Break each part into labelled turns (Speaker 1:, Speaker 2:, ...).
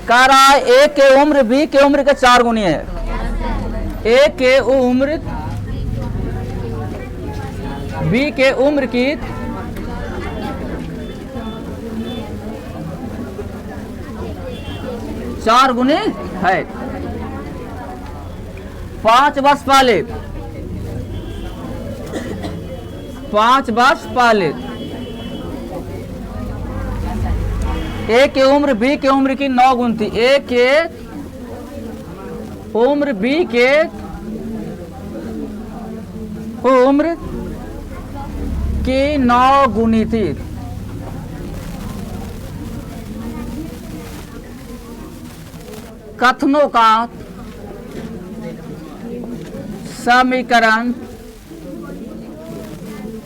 Speaker 1: कह रहा है ए के उम्र बी के उम्र के 4 गुनी है। ए के उम्र बी के उम्र की 4 गुनी है। 5 वर्ष पहले 5 वर्ष पहले ए के उम्र बी के उम्र की 9 गुनी थी। ए के उम्र बी के उम्र की 9 गुनी थी। कथनों का समीकरण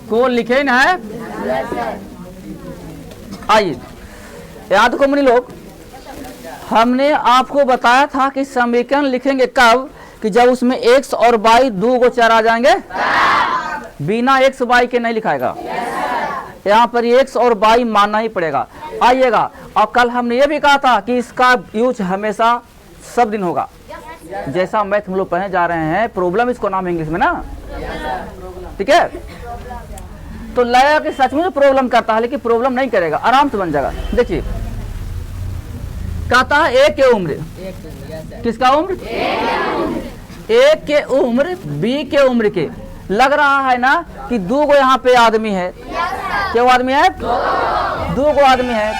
Speaker 1: को लिखे न है। आइए याद को मनी लोग, हमने आपको बताया था कि समीकरण लिखेंगे कब, कि जब उसमें x और y 2 गो चर आ जाएंगे। बिना x y के नहीं लिखाएगा, यहाँ पर x और y मानना ही पड़ेगा। आइएगा, और कल हमने ये भी कहा था कि इसका यूज हमेशा सब दिन होगा। जैसा मैथ हम लोग पढ़ने जा रहे हैं, प्रॉब्लम इसको नाम इंग्लिश में ना, ठीक है। तो लगा कि सच में प्रॉब्लम करता है, लेकिन प्रॉब्लम नहीं करेगा, आराम से बन जाएगा। देखिए कहता है ए के उम्र, किसका उम्र? ए के उम्र बी के उम्र के। लग रहा है ना कि 2 गो यहाँ पे आदमी है। क्या आदमी है? 2 गो आदमी है।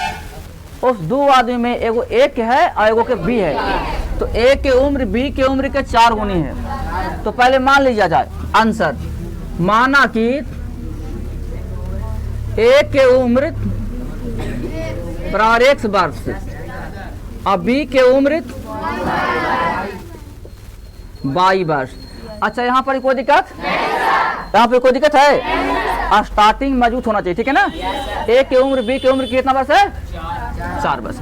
Speaker 1: उस 2 आदमी में एगो ए के है और एगो के बी है। तो ए के उम्र बी के उम्र के 4 गुनी है। तो पहले मान लीजिए जाए आंसर, माना कि ए के उम्र बराबर x वर्ष और बी के उम्र y वर्ष। अच्छा, यहाँ पर कोई दिक्कत? यहाँ पे कोई दिक्कत है? स्टार्टिंग मौजूद होना चाहिए, ठीक है ना। ए के उम्र बी के उम्र कितना वर्ष है? 4 वर्ष।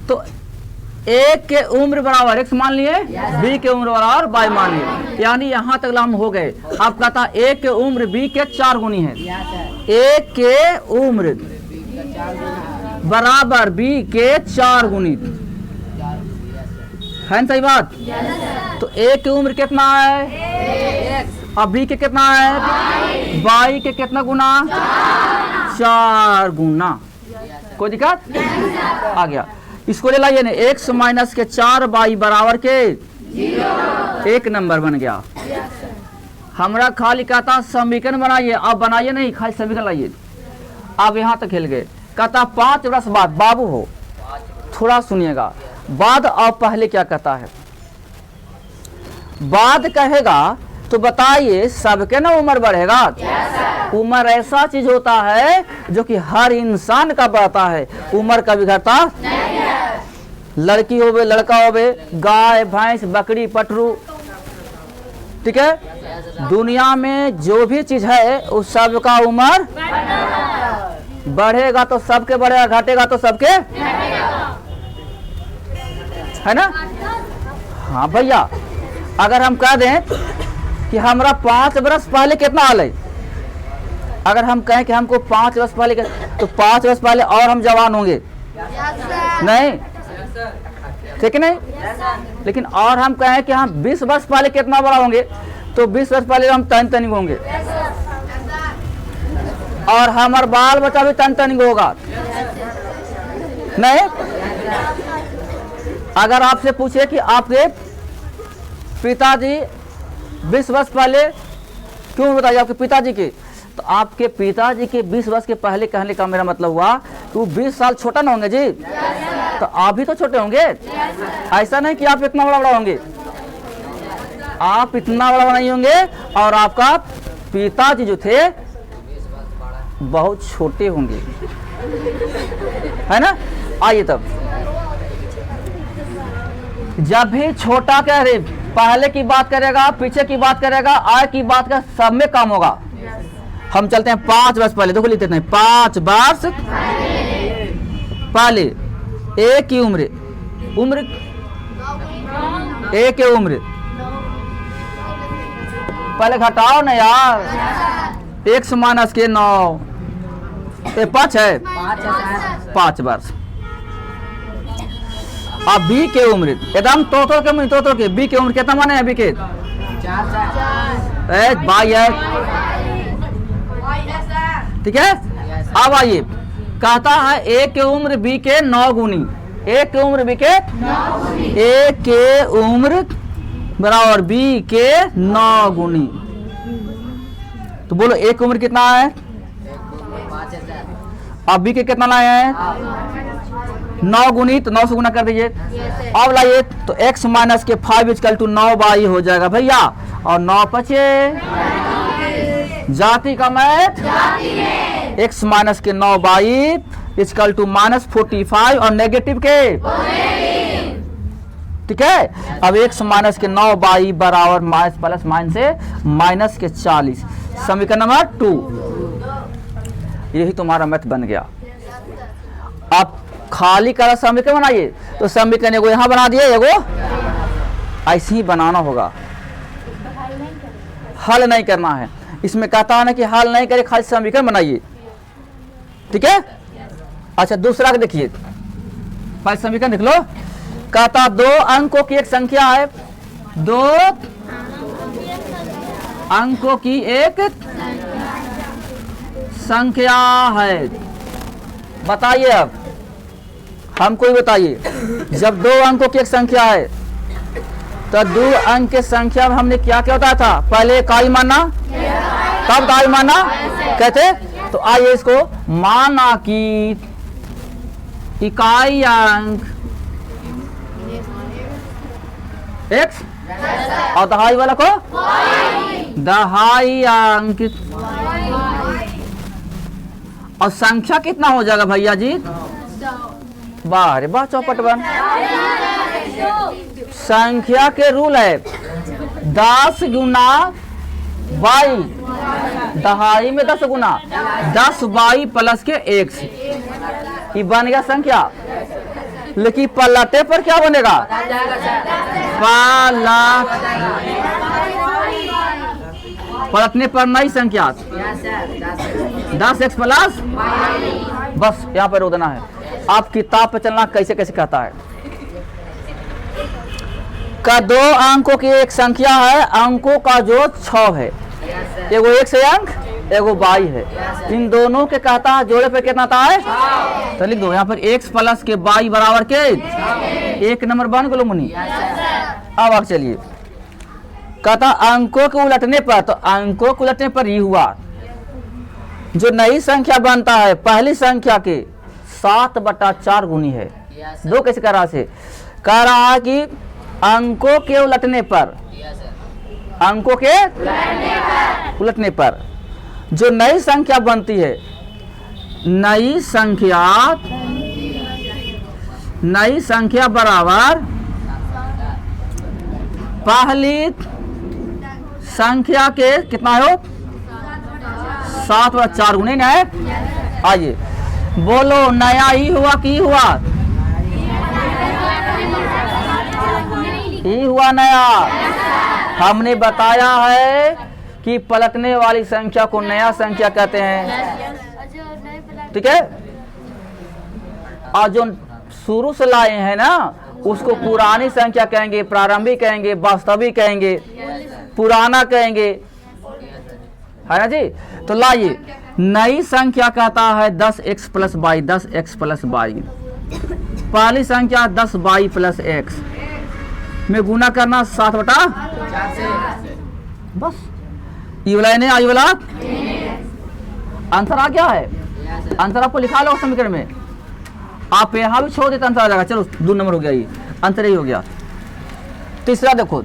Speaker 1: तो ए के उम्र बराबर x मान लिए, बी के उम्र बराबर y मान लिए, यानी यहाँ तक हम हो गए। अब कहता ए के उम्र बी के 4 गुनी है। ए के उम्र बराबर बी के 4 गुनी है ना, सही बात। तो ए की उम्र कितना है और बी के कितना है? y के कितना गुना? 4 गुना। कोई दिक्कत? आ गया। इसको ले लाइए ना, x माइनस के 4 y बराबर के 1 नंबर बन गया। हमरा खाली कहता समीकरण बनाइए, अब बनाइए नहीं, खाली समीकरण लाइए। अब यहाँ तक खेल गए। कहता 5 वर्ष बाद, बाबू हो थोड़ा सुनिएगा, बाद और पहले क्या कहता है? बाद कहेगा तो बताइए सबके ना उम्र बढ़ेगा। उम्र ऐसा चीज होता है जो कि हर इंसान का बढ़ता है, उम्र कभी घटता। लड़की होवे लड़का होवे, गाय भैंस बकरी पटरू, ठीक है। दुनिया में जो भी चीज है उस सब का उम्र बढ़ेगा तो सबके बढ़ेगा, घटेगा तो सबके, है ना। हाँ भैया, अगर हम कह दें कि हमरा 5 वर्ष पहले कितना हाल है, अगर हम कहें कि हमको 5 वर्ष पहले, तो 5 वर्ष पहले और हम जवान होंगे नहीं, ठीक है नहीं। लेकिन और हम कहें कि हम 20 वर्ष पहले कितना बड़ा होंगे, तो 20 वर्ष पहले हम तन तनिक होंगे, और हमारा बाल बच्चा भी तन तनिक होगा नहीं। अगर आपसे पूछे कि आपके पिताजी 20 वर्ष पहले, क्यों बताइए आपके पिताजी के, तो आपके पिताजी के 20 वर्ष के पहले कहने का मेरा मतलब हुआ कि वो 20 साल छोटा ना होंगे जी, तो आप भी तो छोटे होंगे। ऐसा नहीं कि आप इतना बड़ा बड़ा होंगे, आप इतना बड़ा नहीं होंगे, और आपका पिताजी जो थे बहुत छोटे होंगे, है ना। आइए तब, जब भी छोटा कह रहे, पहले की बात करेगा, पीछे की बात करेगा, आगे की बात का, सब में काम होगा। हम चलते हैं 5 वर्ष पहले, देखो लिखते हैं 5 वर्ष पहले। ए की उम्र, उम्र ए के उम्र पहले घटाओ ना यार, 1 माइनस के 9, 5 है 5 वर्ष। अब बी के उम्र एकदम तोड़ के बी के उम्र कितना माने हैं? बी के 22 है, ठीक है। अब आइए, कहता है ए के उम्र बी के 9 गुनी, ए के उम्र बी के ए के उम्र बराबर बी के 9 गुनी। तो बोलो ए की उम्र कितना है? अब बी के कितना लाए हैं? 9 गुनी, तो 9 से गुना कर दीजिए। अब लाइए तो x माइनस के 5 इक्वल टू 9 बाई हो जाएगा भैया, और 9 पचे जाति का मैथ x माइनस के 9 बाई इक्वल टू -45 और नेगेटिव के, ठीक है। अब x माइनस के 9 बाई बराबर माइनस प्लस माइनस से माइनस के 40, समीकरण नंबर 2। यही तुम्हारा मैथ बन गया। आप खाली करा समीकरण बनाइए, तो समीकरण एगो यहाँ बना दिए, एगो ऐसे ही बनाना होगा, हल नहीं करना है। इसमें कहता है ना कि हल नहीं करे, खाली समीकरण बनाइए, ठीक है। अच्छा दूसरा का देखिए, पहले समीकरण देख लो। कहता 2 अंकों की एक संख्या है, 2 अंकों की एक संख्या है। बताइए अब हमको ही बताइए, जब 2 अंकों की एक संख्या है तो 2 अंक के संख्या में हमने क्या क्या बताया था? पहले इकाई माना, तब दाई माना कहते। तो आइए इसको माना कि इकाई अंक x और दहाई वाला को दहाई अंक, और संख्या कितना हो जाएगा भैया जी? वाह रे वाह, चौपट बन। संख्या के रूल है 10 गुना बाई, दहाई में 10 गुना 10 बाई प्लस के 1, ये बन गया संख्या। लेकिन पलटे पर क्या बनेगा? पलटने पर नई संख्या 10x प्लस, बस यहाँ पर रोक देना है। आप किताब पे चलना कैसे कैसे कहता है। का 2 अंकों की एक संख्या है, अंकों का जो 6 है, एगो x है अंक, एगो y है, इन दोनों के कहता है जोड़े पे कितना आता है? तो लिख दो यहाँ पर x प्लस के y बराबर के 1 नंबर बन गलो मुनि। अब आगे चलिए, कहता अंकों के उलटने पर, तो अंकों के उलटने पर ये हुआ, जो नई संख्या बनता है पहली संख्या के 7/4 गुनी है। दो कैसे कह रहा से? कह रहा है कि अंकों के उलटने पर, अंकों के उलटने पर जो नई संख्या बनती है, नई संख्या बराबर पहली संख्या के कितना हो? 7/4 गुनी है। आइए बोलो नया ही हुआ कि हुआ? ही हुआ नया। हमने बताया है कि पलटने वाली संख्या को नया संख्या कहते हैं, ठीक है। और जो शुरू से लाए हैं ना, उसको पुरानी संख्या कहेंगे, प्रारंभिक कहेंगे, वास्तविक कहेंगे, पुराना कहेंगे, है ना जी। तो लाइए नई संख्या कहता है 10x plus Y, 10x plus Y. पहली संख्या 10y प्लस x में गुना करना 7/4, बस। ये वाला नहीं, आई वाला आंसर आ गया है। आंसर आपको लिखा लो समीकरण में, आप यहाँ भी छोड़ देते आंसर आ जाएगा। चलो 2 नंबर हो गया, ये आंसर ही हो गया। तीसरा देखो,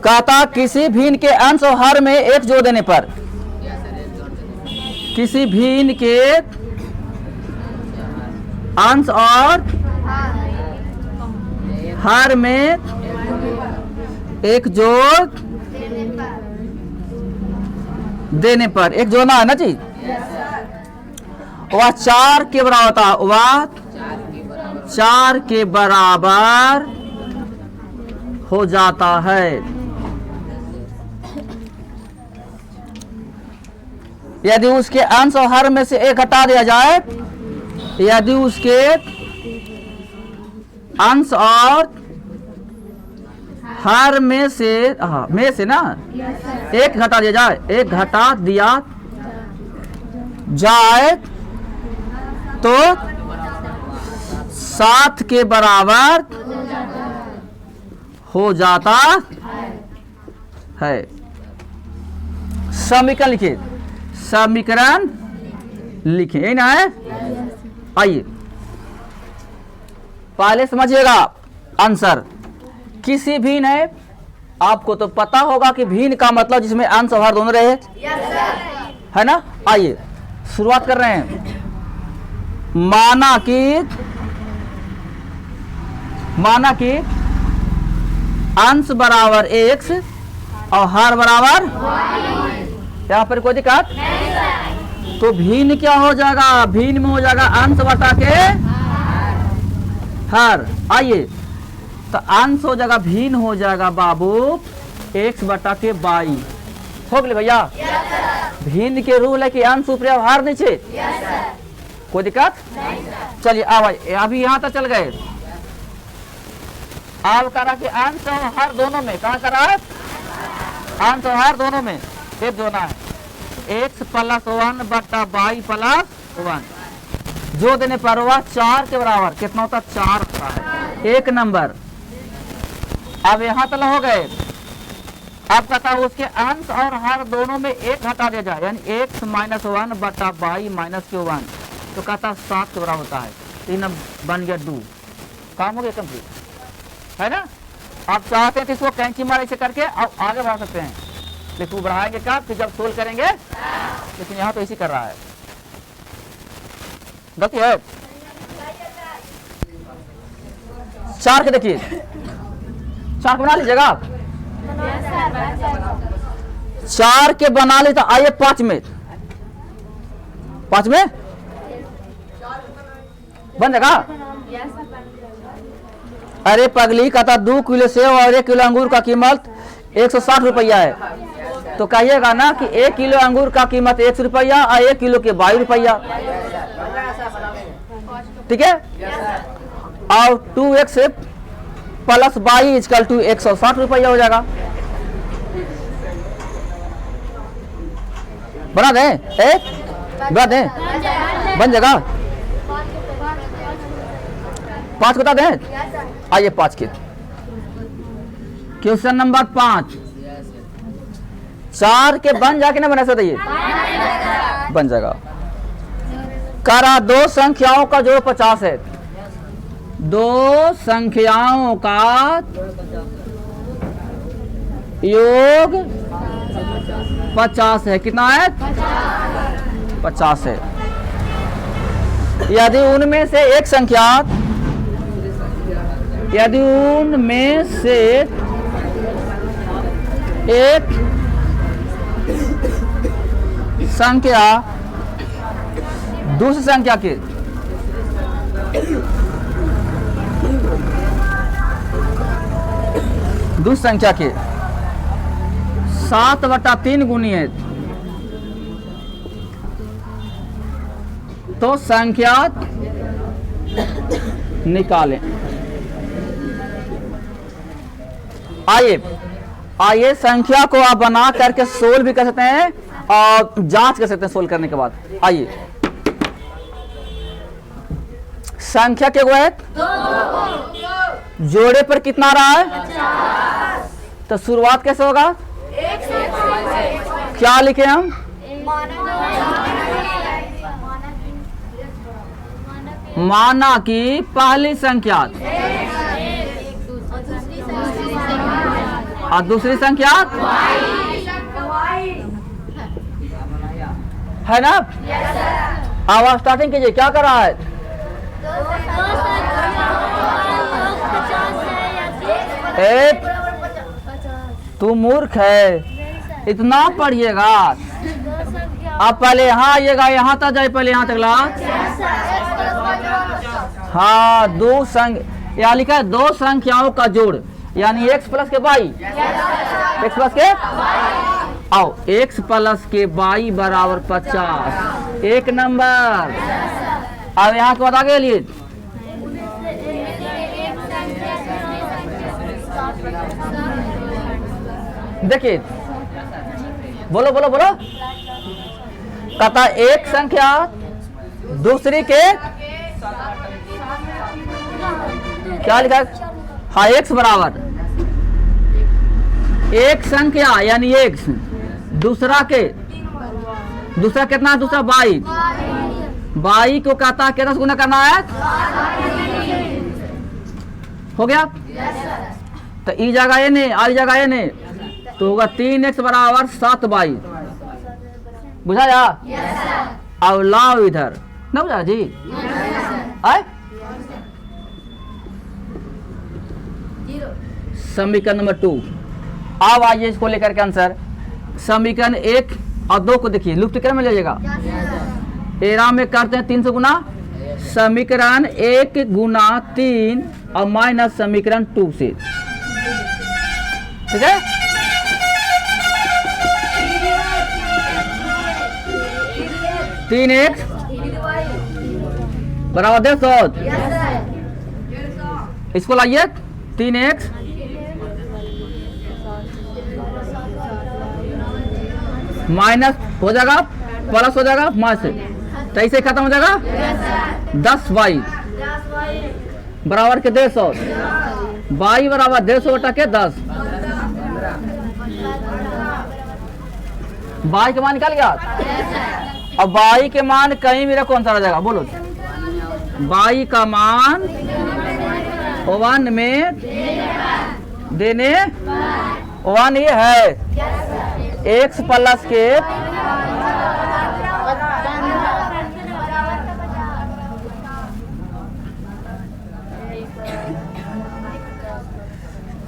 Speaker 1: कहता किसी भिन्न के अंश और हर में 1 जोड़ देने पर, किसी भिन्न के अंश और हर में 1 जोड़ देने पर, 1 जोड़ना है ना जी, वह 4 के बराबर होता है, वह 4 के बराबर हो जाता है। यदि उसके अंश और हर में से 1 हटा दिया जाए यदि उसके अंश और हर में से ना एक घटा दिया जाए, एक घटा दिया जाए तो 7 के बराबर हो जाता है। समीकरण लिखिए, समीकरण लिखिए, यही ना है। आइए पहले समझिएगा आंसर। किसी भी ने, आपको तो पता होगा कि भिन्न का मतलब जिसमें अंश और हर दोनों रहे, है ना। आइए शुरुआत कर रहे हैं। माना कि अंश बराबर x और हर बराबर, यहाँ पर कोई दिक्कत, तो भिन्न क्या हो जाएगा, भिन्न में हो जाएगा अंश बटा के हर। आइए तो अंश हो जाएगा, भिन्न हो जाएगा बाबू x बटा के बाई। हो गए भैया। भिन्न के रूल है कि अंश ऊपर और हर नीचे। कोई दिक्कत? चलिए अब अभी यहाँ तक चल गए। अब करा कि अंश और हर दोनों में, कहाँ करा है, अंश और हर दोनों में फिर जोना है x प्लस 1 बटा बाई प्लस 1। जो देने पर हुआ 4 के बराबर, कितना होता, 4 होता है। एक नंबर। अब यहाँ तक हो गए। अब कहता है उसके अंश और हर दोनों में एक घटा दिया जाए, यानी x माइनस 1 बटा बाई माइनस के 1, तो कहता है 7 के बराबर होता है। 3 बन गया 2, काम हो गया कंप्लीट, है ना। आप चाहते हैं तो इसको कैंची मार ऐसे करके अब आगे बढ़ा सकते हैं, लेकिन वो बढ़ाएंगे कब, फिर जब सोल्व करेंगे। लेकिन यहाँ तो इसी कर रहा है, गलती है। 4 के देखिए, 4 के बना लीजिएगा आप। 4 के बना ली तो आइए 5 में, 5 में बन जाएगा। अरे पगली, कहता 2 किलो सेब और 1 किलो अंगूर का कीमत 160 रुपया है, तो कहिएगा ना कि 1 किलो अंगूर का कीमत 100 रुपया और 1 किलो के 22 रुपया, ठीक है। और 2x प्लस 22 इक्वल टू 160 रुपया हो जाएगा। बना दें, बना दें, बन जाएगा। 5 बता दें। आइए 5 के क्वेश्चन नंबर 5। 4 के बन जाके ना बना सकते, ये बन जाएगा। करा 2 संख्याओं का जोड़ 50 है। 2 संख्याओं का योग 50 है। कितना है? 50 है। यदि उनमें से एक संख्या, यदि उनमें से एक संख्या दूसरी संख्या के दूसरी संख्या के 7/3 गुनी है, तो संख्या निकालें। आइए संख्या को आप बना करके सोल्व भी कर सकते हैं और जांच कर सकते हैं सोल्व करने के बाद। आइए संख्या क्या हुआ है? जोड़े पर कितना आ रहा है? तो शुरुआत कैसे होगा? क्या लिखे हम? माना कि पहली संख्या और दूसरी संख्या है ना। अब स्टार्टिंग कीजिए, क्या कर रहा है? तू मूर्ख है, इतना पढ़िएगा। आप पहले यहाँ आइएगा, यहाँ तक जाए, पहले यहाँ तक ला। हाँ, यहाँ लिखा है 2 संख्याओं का जोड़, यानी x प्लस के y, x प्लस के आओ x प्लस के y बराबर 50। एक नंबर। अब यहाँ के बाद आगे लिए देखिए, बोलो बोलो बोलो। कहता एक संख्या दूसरी के क्या लिखा? हाँ, एक्स बराबर एक संख्या यानी एक्स दूसरा के, दूसरा कितना? दूसरा बाई, बाई को कहता है कितना से गुना करना है? हो गया? तो ई जगह ये नहीं, आई जगह ये नहीं, तो होगा 3x बराबर 7 बाई। बुझा जा? अब लाओ इधर, ना बुझा जी? आए समीकरण नंबर 2। अब आइए इसको लेकर के आंसर। समीकरण 1 और 2 को देखिए, लुप्त क्रम में लीजिएगा। एरा में करते हैं 3 से गुना, समीकरण 1 गुना 3 और माइनस समीकरण 2 से, ठीक है? तीन एक्स बराबर 150। इसको लाइए 3x माइनस हो जाएगा, प्लस हो जाएगा, माइनस, तो ऐसे खत्म हो जाएगा। 10 बाई बराबर के 150, बाई बराबर 150 बटा के 10। बाई के मान निकाल गया। अब बाई के मान कहीं मेरा कौन सा रह जाएगा? बोलो। बाई का मान 1 में देने 1 ये है, एक्स प्लस के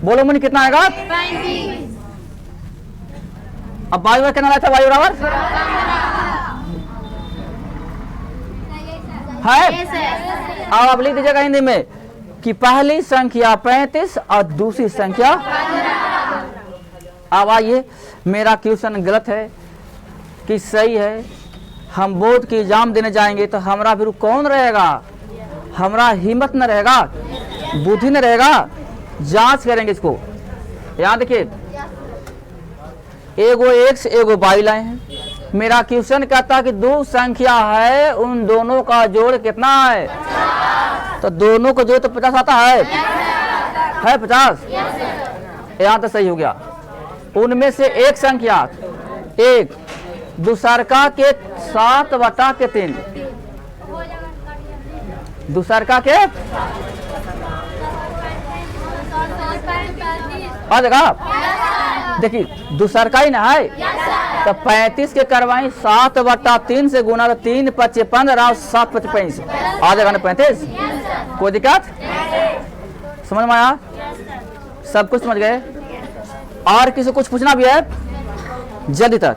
Speaker 1: बोलो मुझे कितना आएगा? 35। अब बाई बराबर कितना था? बाई बराबर है। अब आप लिख दीजिएगा हिंदी में कि पहली संख्या 35 और दूसरी संख्या। अब आइए, मेरा क्वेश्चन गलत है कि सही है? हम बोर्ड की एग्जाम देने जाएंगे तो हमारा फिर कौन रहेगा? हमारा हिम्मत न रहेगा, बुद्धि न रहेगा, जांच करेंगे इसको। याद देखिए, एगो एक्स एगो बाई लाए हैं। मेरा क्वेश्चन कहता है कि दो संख्या है, उन दोनों का जोड़ कितना है? तो दोनों को जोड़ तो 50 आता है 50। यहाँ तो सही हो गया। उनमें से एक संख्या एक दूसरका के 7 बटा के 3, दूसरका के आ जाएगा। देखिए दूसरका ही ना है, तो 35 के करवाई 7 बटा 3 से गुना, तो 3 × 5 = 15 और 7 × 5 = 35 आ जाएगा ना 35। कोई दिक्कत? समझ में आया? सब कुछ समझ गए? और किसी को कुछ पूछना भी है जल्दी तक?